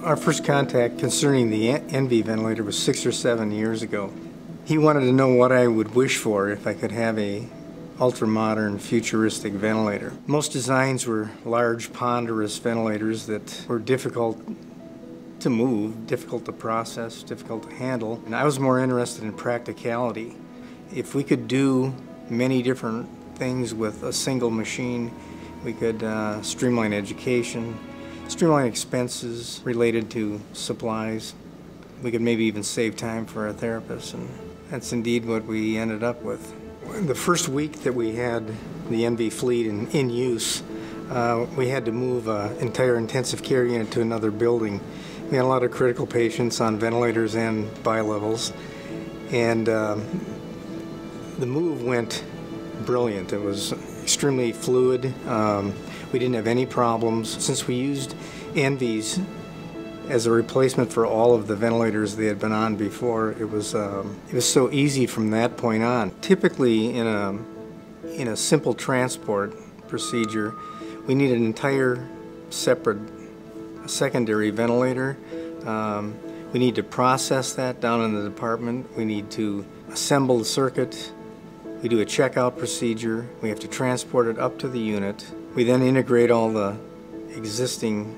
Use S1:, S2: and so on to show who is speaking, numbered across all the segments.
S1: Our first contact concerning the Enve ventilator was 6 or 7 years ago. He wanted to know what I would wish for if I could have a ultra-modern, futuristic ventilator. Most designs were large, ponderous ventilators that were difficult to move, difficult to process, difficult to handle. And I was more interested in practicality. If we could do many different things with a single machine, we could streamline education, streamline expenses related to supplies. We could maybe even save time for our therapists, and that's indeed what we ended up with. The first week that we had the Enve fleet in use, we had to move an entire intensive care unit to another building. We had a lot of critical patients on ventilators and bilevels, and the move went brilliant. It was extremely fluid. We didn't have any problems. Since we used Enve's as a replacement for all of the ventilators they had been on before, it was so easy from that point on. Typically, in a simple transport procedure, we need an entire separate secondary ventilator. We need to process that down in the department. We need to assemble the circuit. We do a checkout procedure. We have to transport it up to the unit. We then integrate all the existing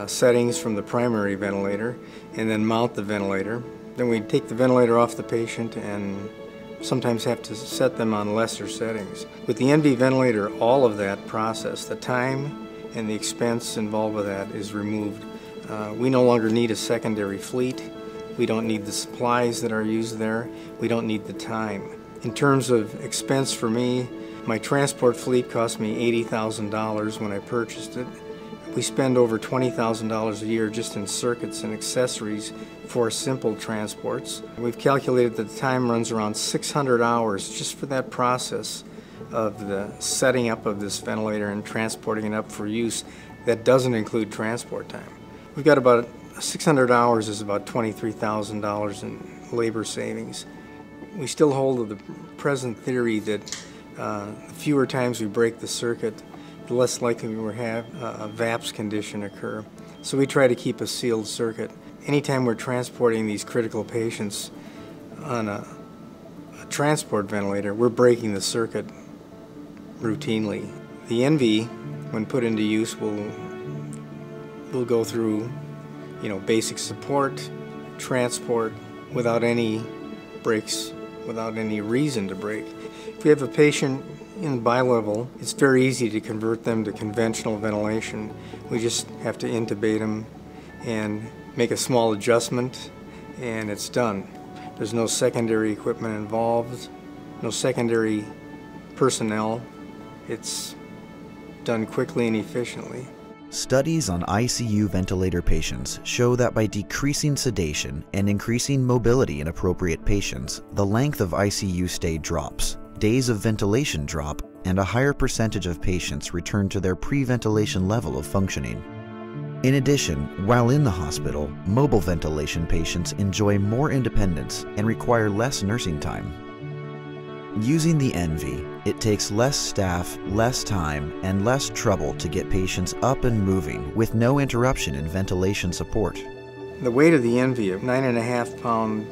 S1: settings from the primary ventilator and then mount the ventilator. Then we take the ventilator off the patient and sometimes have to set them on lesser settings. With the Enve ventilator, all of that process, the time and the expense involved with that is removed. We no longer need a secondary fleet. We don't need the supplies that are used there. We don't need the time. In terms of expense for me, my transport fleet cost me $80,000 when I purchased it. We spend over $20,000 a year just in circuits and accessories for simple transports. We've calculated that the time runs around 600 hours just for that process of the setting up of this ventilator and transporting it up for use. That doesn't include transport time. We've got about 600 hours is about $23,000 in labor savings. We still hold to the present theory that the fewer times we break the circuit, the less likely we will have a VAPS condition occur. So we try to keep a sealed circuit. Anytime we're transporting these critical patients on a transport ventilator, we're breaking the circuit routinely. The Enve, when put into use, will go through, basic support, transport, without any breaks, without any reason to break. If we have a patient in bilevel, it's very easy to convert them to conventional ventilation. We just have to intubate them and make a small adjustment, and it's done. There's no secondary equipment involved, no secondary personnel. It's done quickly and efficiently.
S2: Studies on ICU ventilator patients show that by decreasing sedation and increasing mobility in appropriate patients, the length of ICU stay drops, days of ventilation drop, and a higher percentage of patients return to their pre-ventilation level of functioning. In addition, while in the hospital, mobile ventilation patients enjoy more independence and require less nursing time. Using the Enve, it takes less staff, less time, and less trouble to get patients up and moving with no interruption in ventilation support.
S1: The weight of the Enve, a 9.5-pound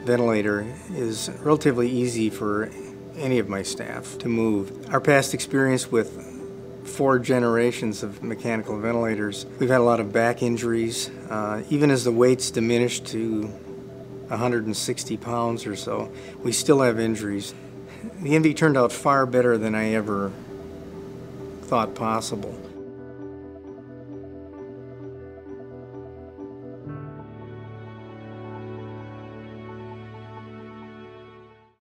S1: ventilator, is relatively easy for any of my staff to move. Our past experience with 4 generations of mechanical ventilators, we've had a lot of back injuries. Even as the weight's diminished to 160 pounds or so, we still have injuries. The Enve turned out far better than I ever thought possible.